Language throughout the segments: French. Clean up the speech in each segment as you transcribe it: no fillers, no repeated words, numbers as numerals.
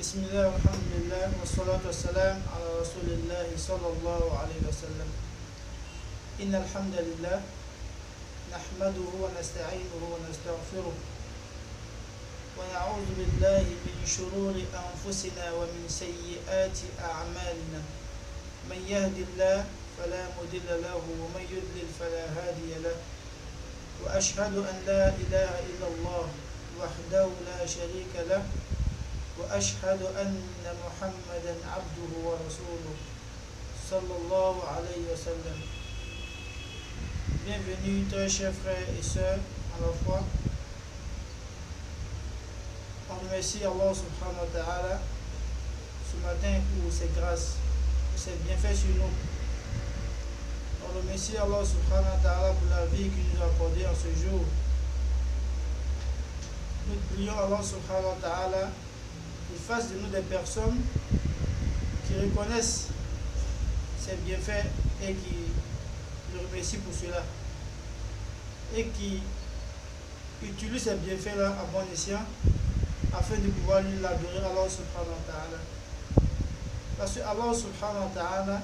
بسم الله والحمد لله والصلاة والسلام على رسول الله صلى الله عليه وسلم. إن الحمد لله نحمده ونستعينه ونستغفره ونعوذ بالله من شرور أنفسنا ومن سيئات أعمالنا. من يهد الله فلا مضل له ومن يضلل فلا هادي له. وأشهد أن لا إله إلا الله وحده لا شريك له وأشهد أن محمدا عبده ورسوله صلى الله عليه وسلم. Bienvenue très chers frères et sœurs à la foi. On remercie Allah subhanahu wa ta'ala ce matin pour ses grâces, pour ses bienfaits sur nous. On remercie Allah subhanahu wa ta'ala pour la vie qu'il nous a accordée en ce jour. Nous prions Allah subhanahu wa ta'ala qu'il fasse de nous des personnes qui reconnaissent ses bienfaits et qui le remercient pour cela. Et qui utilisent ces bienfaits-là à bon escient afin de pouvoir lui l'adorer Allah subhanahu wa ta'ala. Parce que Allah subhanahu wa ta'ala,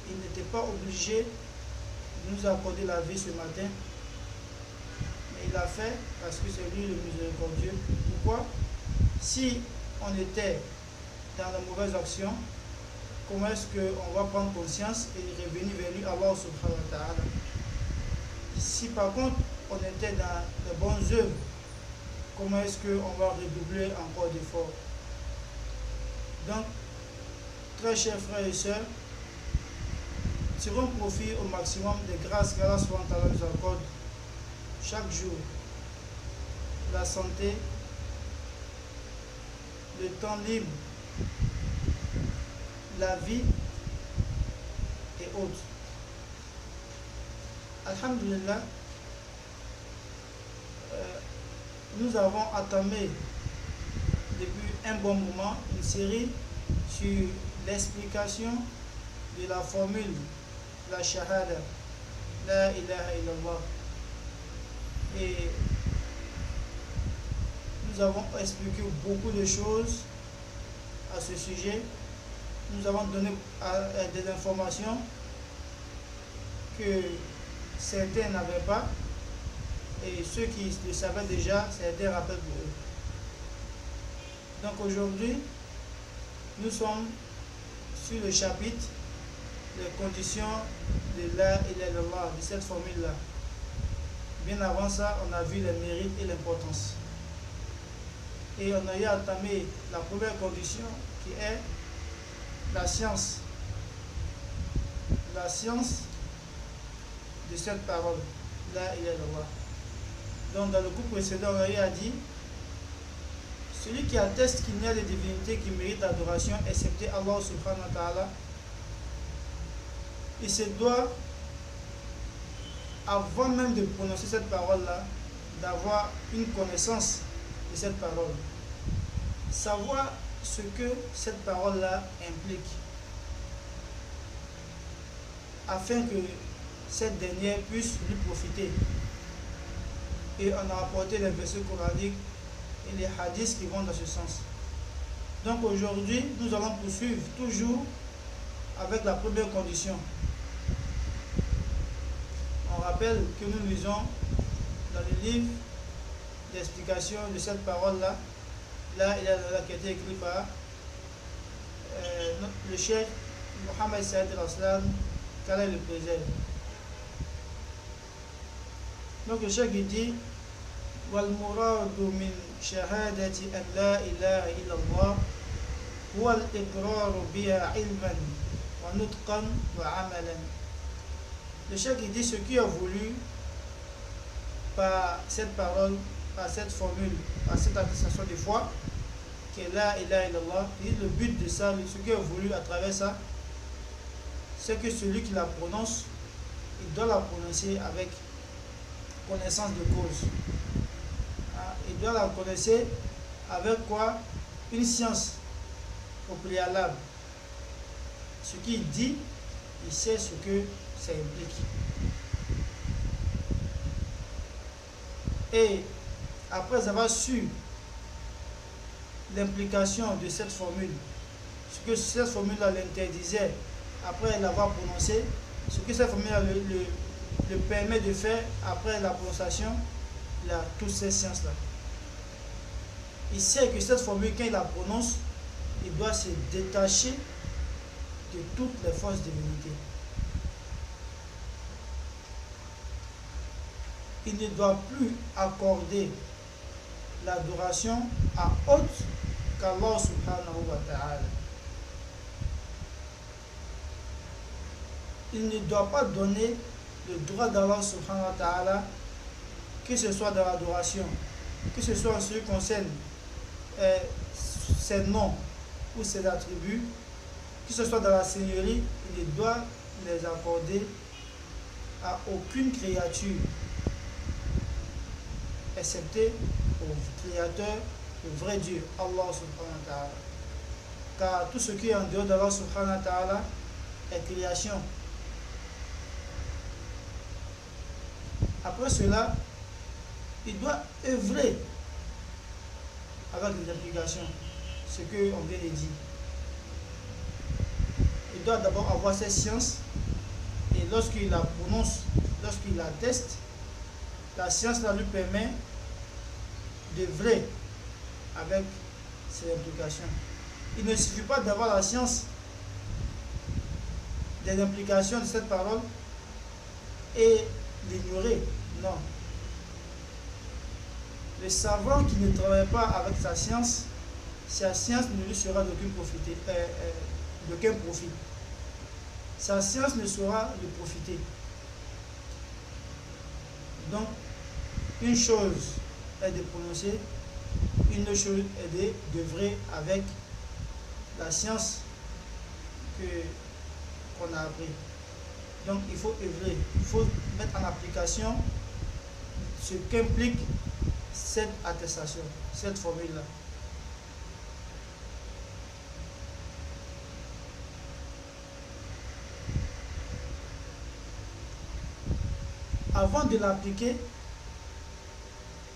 il n'était pas obligé de nous accorder la vie ce matin, mais il l'a fait parce que c'est lui le miséricordieux. Pourquoi? Si on était dans la mauvaise action, comment est-ce qu'on va prendre conscience et revenir vers lui, Allah subhanahu wa ta'ala? Si par contre on était dans les bonnes œuvres, comment est-ce qu'on va redoubler encore d'efforts? Donc, très chers frères et sœurs, tirons profit au maximum des grâces qu'Allah subhanahu wa ta'ala nous accorde chaque jour. La santé, le temps libre, la vie et autres. Alhamdulillah, nous avons entamé depuis un bon moment une série sur l'explication de la formule, la shahada, la ilaha illallah. Et nous avons expliqué beaucoup de choses à ce sujet. Nous avons donné des informations que certains n'avaient pas, et ceux qui le savaient déjà, certains rappellent pour eux. Donc aujourd'hui, nous sommes sur le chapitre des conditions de la ilaha illallah, de cette formule-là. Bien avant ça, on a vu les mérites et l'importance. Et on a eu entamé la première condition qui est la science. La science de cette parole, la ilaha illallah. Donc dans le coup précédent, on a dit celui qui atteste qu'il n'y a de divinité qui mérite l'adoration excepté Allah subhanahu wa ta'ala, il se doit, avant même de prononcer cette parole-là, d'avoir une connaissance de cette parole. Savoir ce que cette parole-là implique, afin que cette dernière puisse lui profiter. Et on a apporté les versets coraniques et les hadiths qui vont dans ce sens. Donc aujourd'hui, nous allons poursuivre toujours avec la première condition. On rappelle que nous lisons dans le livre d'explication de cette parole-là, là il y a qui a été écrit par le cheikh Mohammed Saïd Raslan, qu'Allah le préserve. Donc le cheikh dit وَالْمُرَادُ مِنْ شَهَادَةِ أَنْ لَا إِلَهَ إِلَّا اللَّهُ هُوَ الْإِقْرَارُ بِهَا عِلْمًا وَنُطْقًا وَعَمَلًا. Le cheikh dit ce qui est voulu par cette parole, par cette formule, par cette attestation de foi, qui est la ilaha illallah, et le but de ça, ce qui est voulu à travers ça, c'est que celui qui la prononce, il doit la prononcer avec connaissance de cause. Il doit la connaître avec quoi? Une science au préalable. Ce qu'il dit, il sait ce que ça implique. Et après avoir su l'implication de cette formule, ce que cette formule-là l'interdisait après l'avoir prononcée, ce que cette formule-là le permet de faire après la prononciation, il a toutes ces sciences-là. Il sait que cette formule, quand il la prononce, il doit se détacher de toutes les fausses divinités. Il ne doit plus accorder l'adoration à autre qu'Allah subhanahu wa ta'ala. Il ne doit pas donner le droit d'Allah subhanahu wa ta'ala, que ce soit dans l'adoration, que ce soit en ce qui concerne ses noms ou ses attributs, que ce soit dans la seigneurie, il ne doit les accorder à aucune créature, excepté au Créateur, le vrai Dieu, Allah subhanahu wa ta'ala. Car tout ce qui est en dehors d'Allah subhanahu wa ta'ala est création. Après cela, il doit œuvrer avec les implications, ce qu'on vient de dire. Il doit d'abord avoir cette science, et lorsqu'il la prononce, lorsqu'il la teste, la science là lui permet d'œuvrer avec ses implications. Il ne suffit pas d'avoir la science des implications de cette parole et l'ignorer. Non. Le savant qui ne travaille pas avec sa science ne lui sera d'aucun profit. Sa science ne saura le profiter. Donc, une chose est de prononcer, une autre chose est d'œuvrer avec la science qu'on a appris. Donc, il faut œuvrer, il faut mettre en application ce qu'implique cette attestation, cette formule-là. Avant de l'appliquer,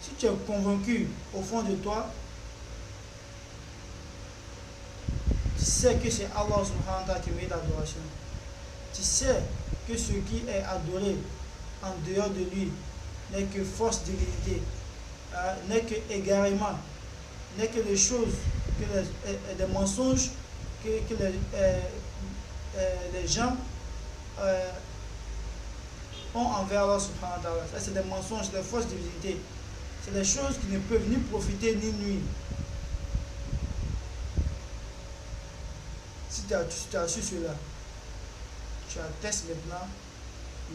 si tu es convaincu au fond de toi, tu sais que c'est Allah subhanahu wa ta'ala qui mérite l'adoration. Tu sais que ce qui est adoré en dehors de lui n'est que fausse divinité, n'est que égarement, n'est que des choses, des mensonges que les gens ont envers Allah subhanahu wa ta'ala. Ça, c'est des mensonges, des fausses divinités. C'est des choses qui ne peuvent ni profiter ni nuire. Si tu as su cela, tu attestes maintenant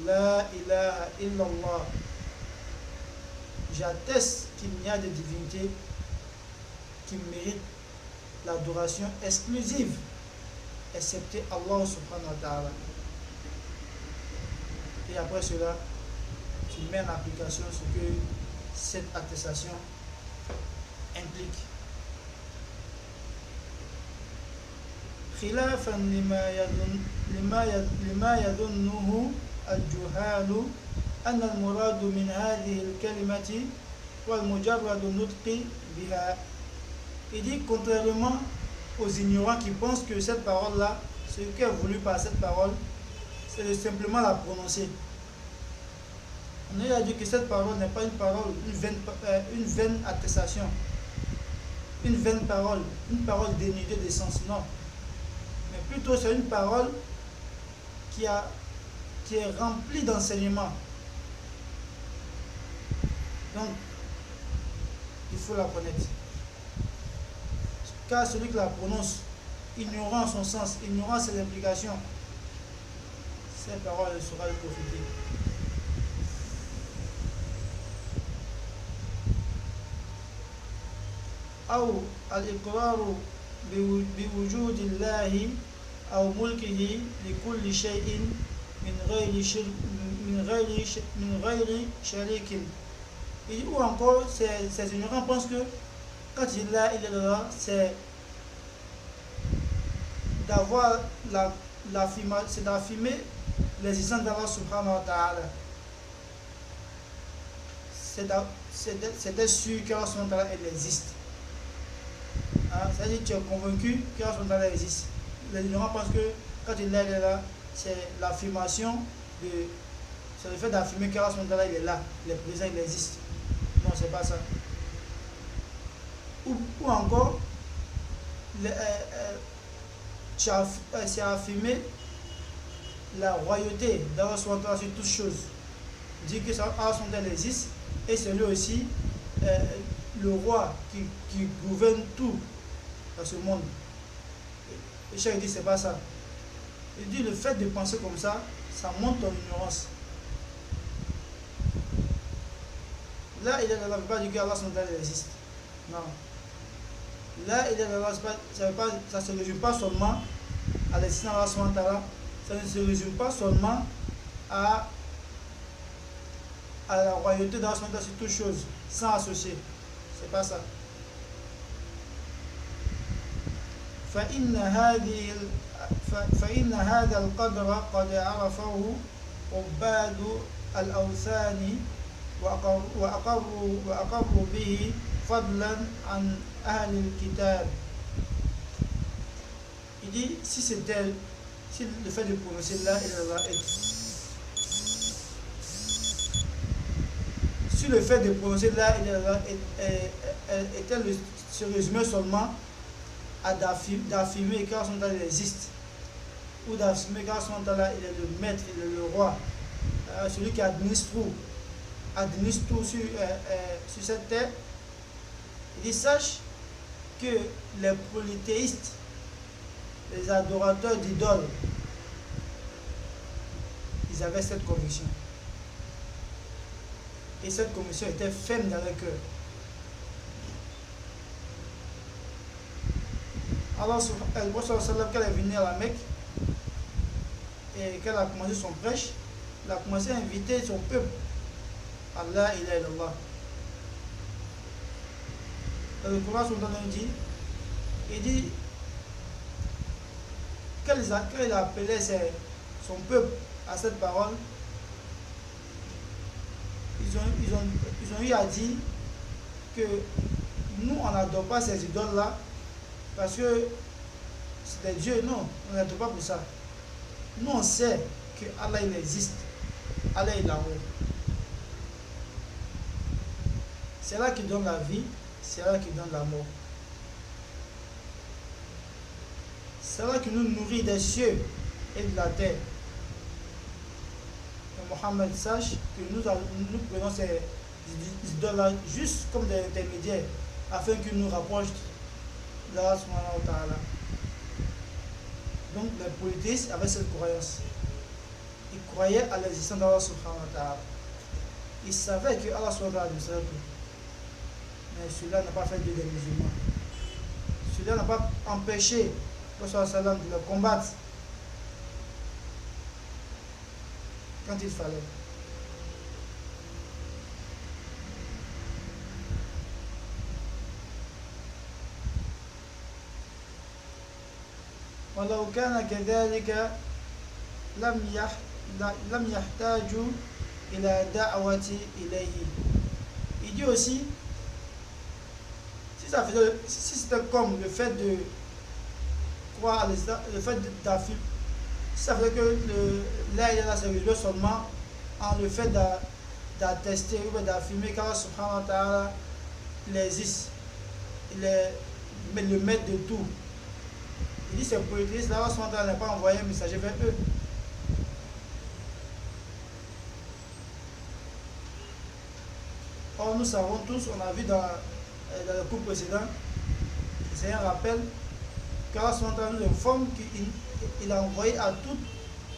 La ilaha illallah. J'atteste qu'il n'y a de divinités qui méritent l'adoration exclusive, excepté Allah subhanahu wa ta'ala. Et après cela, tu mets en application ce que cette attestation implique. خلافا لما يظنه الجهال أن المراد من هذه الكلمة والمجرد النطق بها. Il dit contrairement aux ignorants qui pensent que cette parole-là, ce qui est voulu par cette parole, c'est de simplement la prononcer. On a dit que cette parole n'est pas une parole, une vaine attestation, une vaine parole, une parole dénudée de sens, non. Mais plutôt c'est une parole qui est remplie d'enseignements. Donc, il faut la connaître. Car celui qui la prononce, ignorant son sens, ignorant ses implications, cette parole saura le profiter. أو الإقرار بوجود الله أو ملكه لكل شيء من غير شريك. Ou encore, ces ignorants pensent que quand il est là, c'est d'avoir c'est d'affirmer l'existence d'Allah subhanahu wa ta'ala. C'est d'être sûr qu'Allah subhanahu wa ta'ala existe. Hein, c'est-à-dire que tu es convaincu qu'Allah subhanahu wa ta'ala existe. Les ignorants pensent que quand il est là, c'est l'affirmation de. C'est le fait d'affirmer qu'Allah subhanahu wa ta'ala il est là, il est présent, il existe. Non, c'est pas ça. Ou encore, c'est affirmer la royauté d'Allah subhanahu wa ta'ala sur toutes choses. Dire que Allah subhanahu wa ta'ala existe et c'est lui aussi le roi qui gouverne tout dans ce monde. Et Cheikh dit c'est pas ça. Il dit le fait de penser comme ça montre ton ignorance. Là, il est dans la veut pas dire qu'Allah existe. Non. Là, il est dans la ça ne se résume pas seulement à l'existence d'Allah, ça ne se résume pas seulement à la royauté d'Allah sur toutes choses, sans associer. C'est pas ça. فإن هذا القدر قد عرفه عباد الأوثان وأقروا به فضلا عن أهل الكتاب. Il dit si le fait de prononcer la ilaha si le fait de prononcer la ilaha se résumait seulement à d'affirmer qu'Allah existe, ou d'affirmer qu'Allah il est le maître, il est le roi, celui qui administre tout sur cette terre, il dit sache que les polythéistes, les adorateurs d'idoles, ils avaient cette conviction. Et cette conviction était ferme dans leur cœur. Alors, le prophète quand elle est venue à la Mecque et qu'elle a commencé son prêche, elle a commencé à inviter son peuple à la ilaha illallah. Le prophète il dit quand il a appelé son peuple à cette parole, ils ont eu à dire que nous on n'adore pas ces idoles là parce que c'est des dieux. Non, on n'adore pas pour ça. Nous on sait que Allah il existe, Allah est là-haut. C'est là qui donne la vie, c'est là qui donne la mort. C'est là qui nous nourrit des cieux et de la terre. Et Mohammed sache que nous prenons ces idoles-là juste comme des intermédiaires afin qu'ils nous rapprochent d'Allah subhanahu wa ta'ala. Donc les polythéistes avaient cette croyance. Ils croyaient à l'existence d'Allah subhanahu wa ta'ala. Ils savaient que Allah subhanahu wa ta'ala existait tout. Mais celui-là n'a pas fait des musulmans. Celui-là n'a pas empêché le prophète de le combattre quand il fallait. ولو كان كذلك لم يحتاجوا إلى دعوة إليه. Il dit aussi, si c'était comme le fait de croire, le fait d'affirmer, si ça veut que la ilaha se résume seulement en le fait d'attester ou d'affirmer qu'Allah subhanahu wa ta'ala il existe, il est le maître de tout. Il dit c'est polythéistes, là, Allah subhanahu wa ta'ala n'a pas envoyé un messager vers eux. Or, nous savons tous, on a vu dans le cours précédent, c'est un rappel qu'Allah nous informe qu'il a envoyé à toute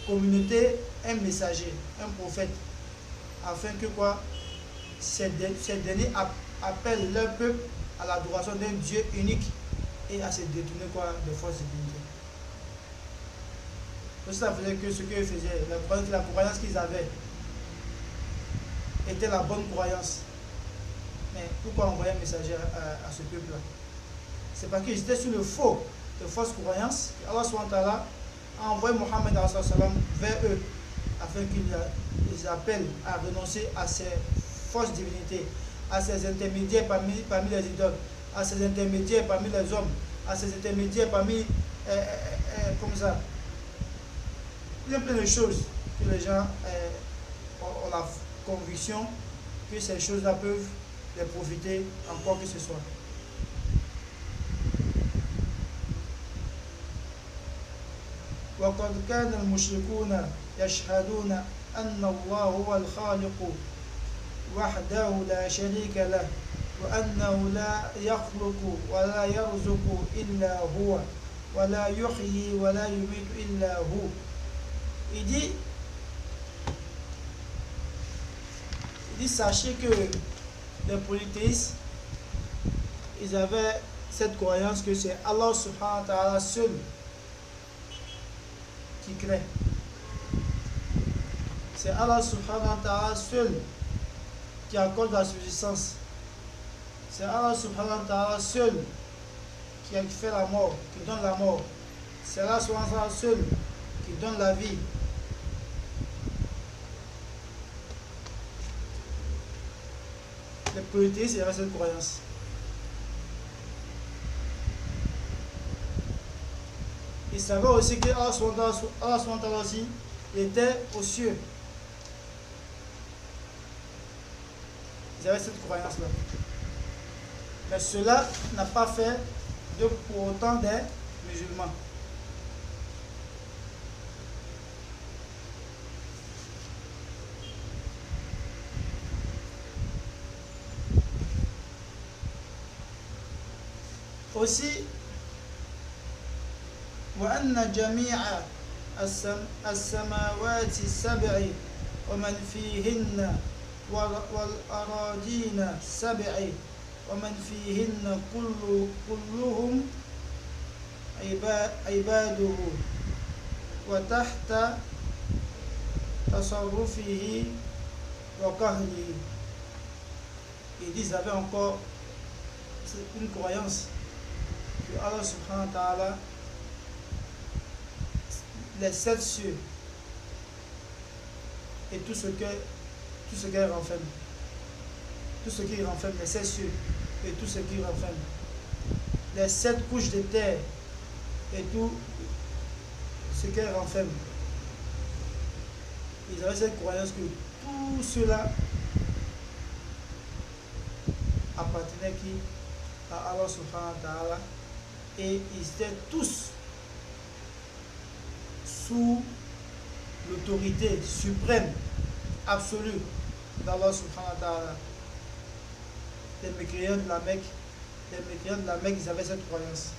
communauté un messager, un prophète, afin que quoi, ces derniers appellent leur peuple à l'adoration d'un Dieu unique et à se détourner quoi, de fausses divinités. Donc ça faisait que ce qu'ils faisaient, la croyance qu'ils avaient était la bonne croyance. Mais pourquoi envoyer un messager à ce peuple-là? C'est parce qu'ils étaient sur le faux de fausses croyances qu'Allah subhanahu wa ta'ala a envoyé Mohammed vers eux afin qu'ils les appellent à renoncer à ces fausses divinités, à ces intermédiaires parmi les idoles, à ses intermédiaires parmi les hommes, à ses intermédiaires parmi, comme ça. Il y a plein de choses que les gens ont la conviction que ces choses-là peuvent les profiter en quoi que ce soit. وقد كان المشركون يشهدون أن الله هو الخالق وحده لا شريك له وأنه لا يخلق ولا يرزق إلا هو ولا يحيي ولا يميت إلا هو. Il dit sachez que les polythéistes, ils avaient cette croyance que c'est Allah subhanahu wa ta'ala seul qui crée. C'est Allah subhanahu wa ta'ala seul qui accorde la subsistance. C'est Allah subhanahu wa ta'ala seul qui fait la mort, qui donne la mort. C'est Allah subhanahu wa ta'ala seul qui donne la vie. Les polythéistes, ils avaient cette croyance. Ils savaient aussi que Allah subhanahu wa ta'ala aussi était aux cieux. Ils avaient cette croyance-là. Mais cela n'a pas fait de pour autant des musulmans. Aussi, وأن جميع السماوات السبع ومن فيهن والأراضين السبع ومن فيهن كلهم عباده وتحت تصرفه وقهره. Ils avaient encore une croyance que Allah subhanahu wa ta'ala, les 7 cieux et tout ce qu'elle renferme, tout ce qui renferme les 7 cieux et tout ce qui renferme les 7 couches de terre et tout ce qu'elle renferme. Ils avaient cette croyance que tout cela appartenait à Allah subhanahu wa ta'ala, et ils étaient tous sous l'autorité suprême, absolue d'Allah subhanahu wa ta'ala. Les mécréants de la Mecque, ils avaient cette croyance.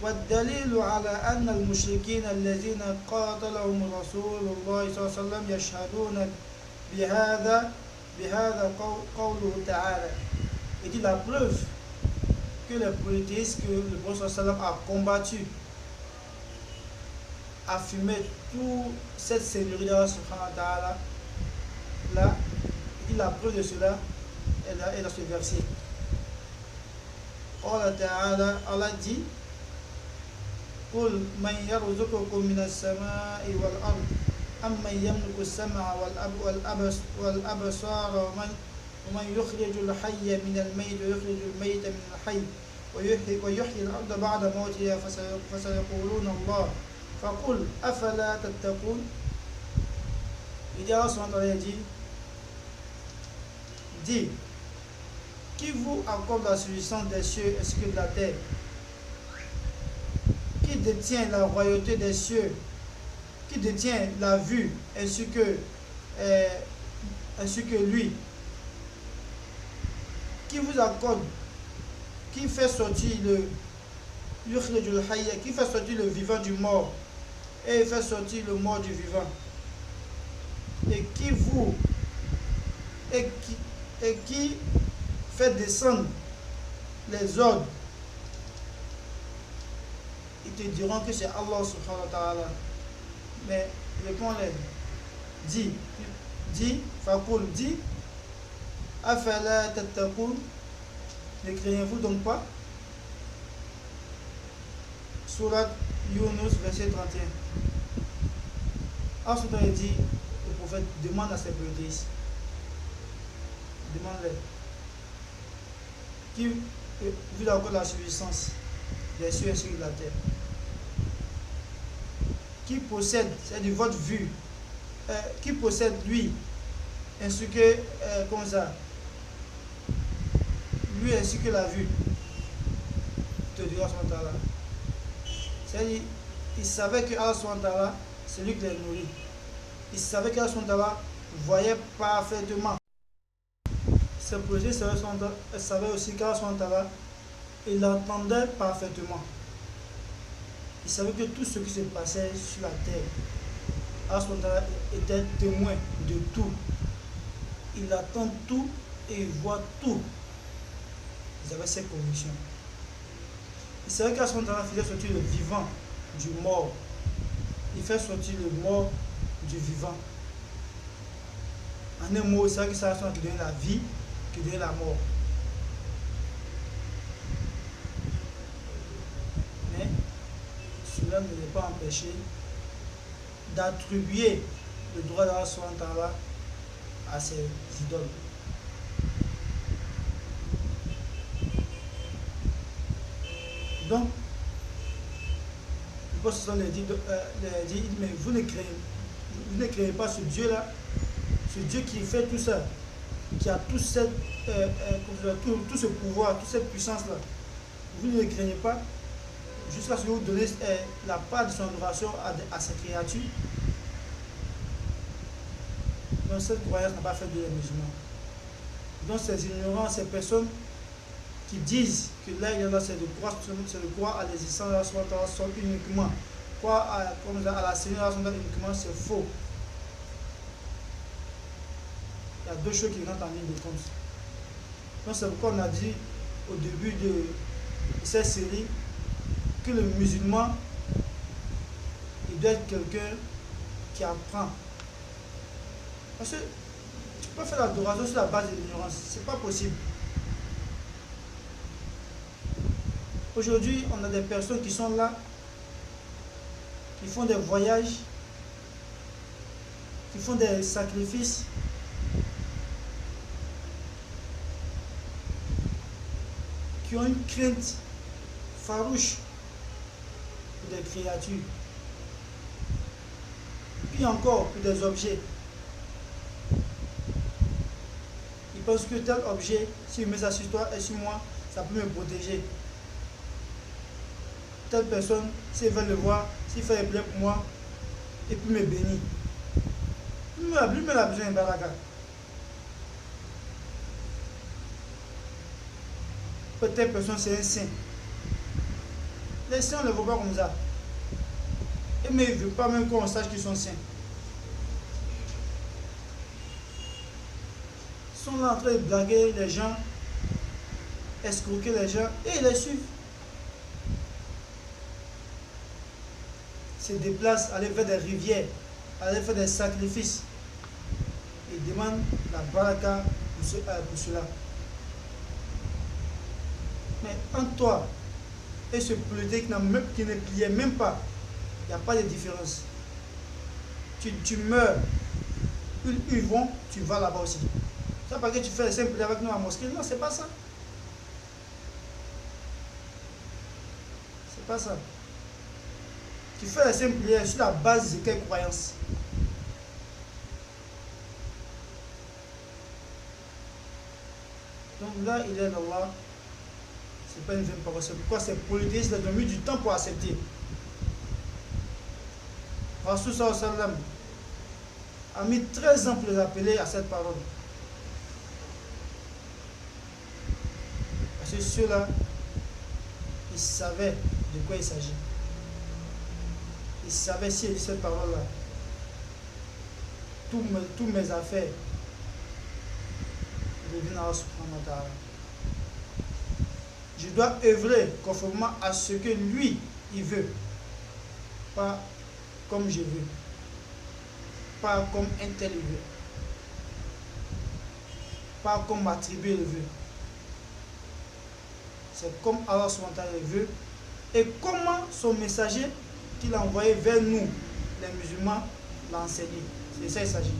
والدليل على أن المشركين الذين قاتلهم رسول الله صلى الله عليه وسلم يشهدون بهذا قوله تعالى. Il dit la preuve que les polythéistes que le prophète sallam a combattu, affirmé toute cette seigneurie d'Allah subhanahu wa ta'ala, là, il dit la preuve de cela est dans ce verset. Allah dit قل من يرزقكم من السماء والأرض أمن يملك السمع والأبصار ومن يخرج الحي من الميت ويخرج الميت من الحي ويحيي الأرض بعد موتها فسيقولون الله فقل أفلا تتقون. Il dit Allah subhanahu wa ta'ala dit qui vous accorde la subsistance des cieux ainsi que de la terre, qui détient la royauté des cieux, qui détient la vue ainsi que lui, qui vous accorde, qui fait sortir qui fait sortir le vivant du mort et fait sortir le mort du vivant, et qui fait descendre les ordres, ils te diront que c'est Allah subhanahu wa ta'ala. Mais réponds-les, dis, Fakul, dis, Afala tattaqun, ne craignez-vous donc pas? Surat Yunus, verset 31. Ensuite, il dit, le prophète demande à ses polythéistes, Demande-les. Qui vit encore la subsistance des cieux ainsi que de la terre? Qui possède, c'est-à-dire votre vue, qui possède lui, ainsi que, comme ça, lui ainsi que la vue, te dira son talent. C'est-à-dire, il savait que Allah son talent, c'est lui qui les nourrit. Il savait qu'Allah son talent voyait parfaitement. Ses projets savait aussi qu'Allah son talent, il entendait parfaitement. Il savait que tout ce qui se passait sur la terre, Allah son talent était témoin de tout. Il attend tout et il voit tout. Ils avaient cette conviction. Il savait qu'Allah son talent faisait sortir le vivant du mort. Il fait sortir le mort du vivant. En un mot, c'est vrai que c'est Allah qui donne la vie, qui donne la mort. Mais cela ne l'a pas empêché d'attribuer le droit d'Allah à ses idoles. Donc, le prophète dit, mais vous ne créez pas ce Dieu-là, ce Dieu qui fait tout ça, qui a tout ce pouvoir, toute cette puissance-là. Vous ne le craignez pas jusqu'à ce que vous donnez la part de son adoration à ses créatures. Donc cette croyance n'a pas fait de les musulmans. Donc ces ignorants, ces personnes qui disent que là il y en a, c'est de croire à l'existence de la soit uniquement, croire à la Seigneur uniquement, c'est faux. Il y a deux choses qui rentrent en ligne de compte. Donc c'est pourquoi on a dit au début de cette série que le musulman, il doit être quelqu'un qui apprend. Parce que tu peux faire l'adoration sur la base de l'ignorance, c'est pas possible. Aujourd'hui, on a des personnes qui sont là, qui font des voyages, qui font des sacrifices, qui ont une crainte farouche pour des créatures, puis encore pour des objets. Ils pensent que tel objet, s'il met ça sur toi et sur moi, ça peut me protéger. Telle personne, s'il veut le voir, s'il fait le bien pour moi, et puis me bénit. Lui me l'a besoin de baraka. Telle personne, c'est un saint. Les saints, on ne les voit pas comme ça. Mais il ne veut pas même qu'on sache qu'ils sont saints. Ils sont là en train de blaguer les gens, escroquer les gens, et ils les suivent. Se déplacent, aller faire des rivières, aller faire des sacrifices. Ils demandent la baraka pour cela. Mais entre toi et ce politique qui ne pliait même pas, il n'y a pas de différence. Tu meurs, ils vont, tu vas là-bas aussi. Ça parce que tu fais les simples avec nous à la mosquée, non, c'est pas ça. C'est pas ça. Tu fais les simples prières sur la base de quelle croyance? Donc là, il est d'Allah. C'est pas une vaine parole. C'est pourquoi ces polythéistes ont mis du temps pour accepter. Rasul sallallahu alayhi wa sallam a mis 13 ans pour les appeler à cette parole. Parce que ceux-là, ils savaient de quoi il s'agit. Ils savaient si il dit cette parole-là, toutes mes affaires reviennent à Allah subhanahu wa ta'ala. Je dois œuvrer conformément à ce que lui, il veut. Pas comme je veux. Pas comme un tel veut. Pas comme ma tribu le veut. C'est comme Allah subhanahu wa ta'ala veut. Et comment son messager qu'il a envoyé vers nous, les musulmans, l'a enseigné. C'est ça il s'agit.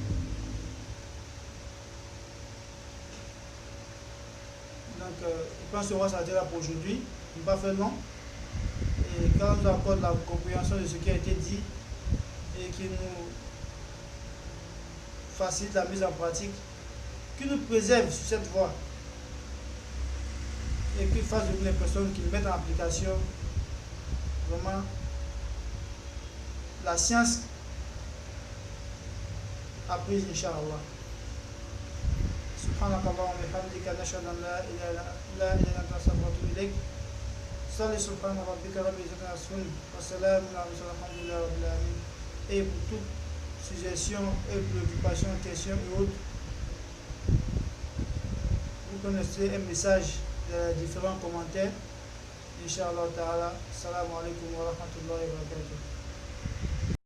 Donc, je pense qu'on va s'arrêter là pour aujourd'hui. On ne va pas faire long. Et quand on nous accorde la compréhension de ce qui a été dit et qui nous facilite la mise en pratique, qui nous préserve sur cette voie et qui fasse de nous les personnes qui mettent en application vraiment la science apprise, Inch'Allah. سبحانك اللهم وبحمدك نشهد ان لا اله الا انت نستغفرك ونتوب اليك صلي سبحان ربك رب العزة عما يصفون وسلام على المرسلين والحمد لله رب العالمين. Et pour toute suggestion et préoccupation, questions et autres, vous connaissez un message de différents commentaires. Inch'Allah ta'ala. Assalamu alaikum wa rahmatullahi wa barakatuh.